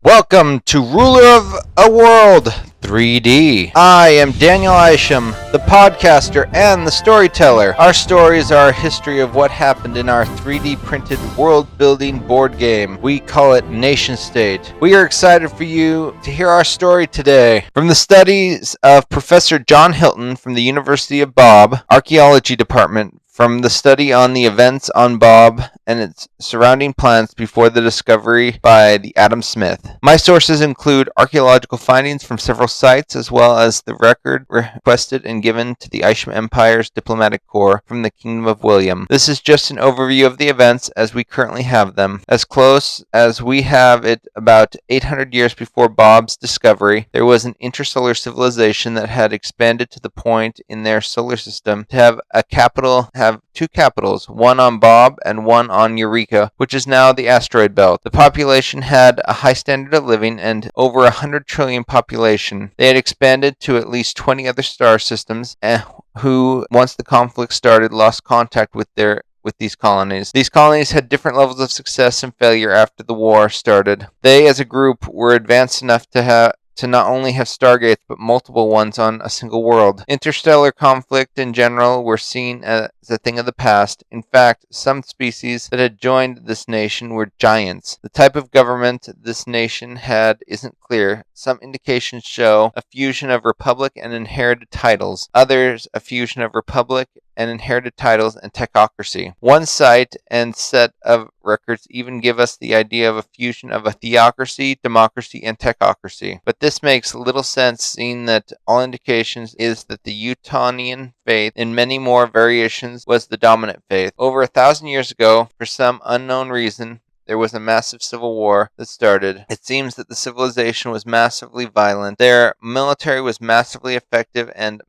Welcome to Ruler of a World 3D. I am Daniel Isham, the podcaster and the storyteller. Our stories are a history of what happened in our 3D printed world-building board game. We call it Nation State. We are excited for you to hear our story today. From the studies of Professor John Hilton from the University of Bob, Archaeology Department, from the study on the events on Bob and its surrounding planets before the discovery by the Adam Smith. My sources include archaeological findings from several sites, as well as the record requested and given to the Isham Empire's diplomatic corps from the Kingdom of William. This is just an overview of the events as we currently have them. As close as we have it, about 800 years before Bob's discovery, there was an interstellar civilization that had expanded to the point in their solar system to have two capitals, one on Bob and one on Eureka, which is now the asteroid belt. The population had a high standard of living and over 100 trillion population. They had expanded to at least 20 other star systems, who, once the conflict started, lost contact with these colonies. These colonies had different levels of success and failure after the war started. They, as a group, were advanced enough to not only have stargates, but multiple ones on a single world. Interstellar conflict in general were seen as a thing of the past. In fact, some species that had joined this nation were giants. The type of government this nation had isn't clear. Some indications show a fusion of republic and inherited titles. Others, a fusion of republic and inherited titles and technocracy. One site and set of records even give us the idea of a fusion of a theocracy, democracy, and technocracy. But this makes little sense, seeing that all indications is that the Utonian faith, in many more variations, was the dominant faith. Over 1,000 years ago, for some unknown reason, there was a massive civil war that started. It seems that the civilization was massively violent. Their military was massively effective and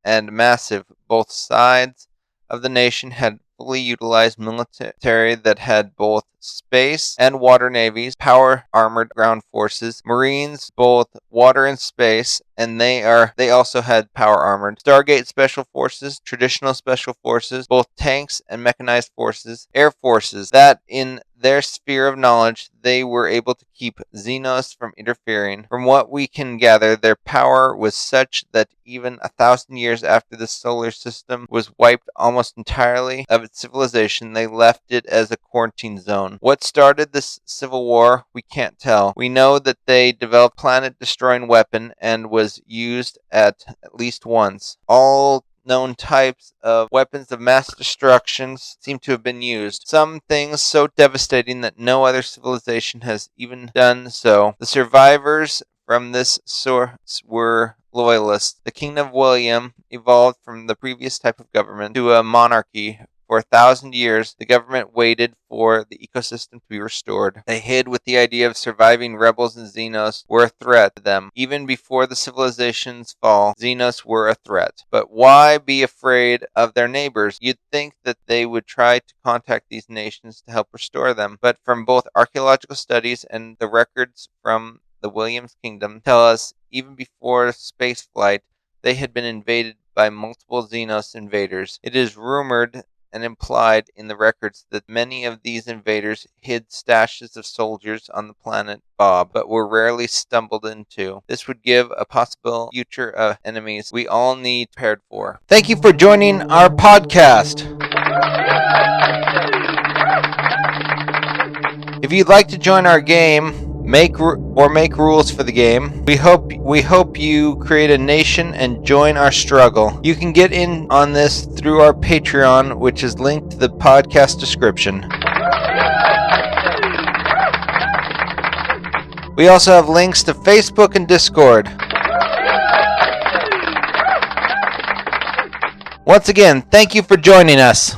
massive. Both sides of the nation had fully utilized military that had both space and water navies, power armored ground forces, marines, both water and space, and they also had power armored Stargate special forces, traditional special forces, both tanks and mechanized forces, air forces that in their sphere of knowledge they were able to keep Xenos from interfering. From what we can gather, their power was such that even 1,000 years after the solar system was wiped almost entirely of its civilization, they left it as a quarantine zone. What started this civil war, we can't tell. We know that they developed a planet-destroying weapon and was used at least once. All known types of weapons of mass destruction seem to have been used. Some things so devastating that no other civilization has even done so. The survivors from this source were loyalists. The Kingdom of William evolved from the previous type of government to a monarchy. For 1,000 years, the government waited for the ecosystem to be restored. They hid with the idea of surviving rebels and Xenos were a threat to them. Even before the civilization's fall, Xenos were a threat. But why be afraid of their neighbors? You'd think that they would try to contact these nations to help restore them. But from both archaeological studies and the records from the Williams Kingdom tell us, even before spaceflight, they had been invaded by multiple Xenos invaders. It is rumored and implied in the records that many of these invaders hid stashes of soldiers on the planet Bob, but were rarely stumbled into. This would give a possible future of enemies we all need prepared for. Thank you for joining our podcast. If you'd like to join our game, make rules for the game, we hope you create a nation and join our struggle. You can get in on this through our Patreon, which is linked to the podcast description. We also have links to Facebook and Discord. Once again, thank you for joining us.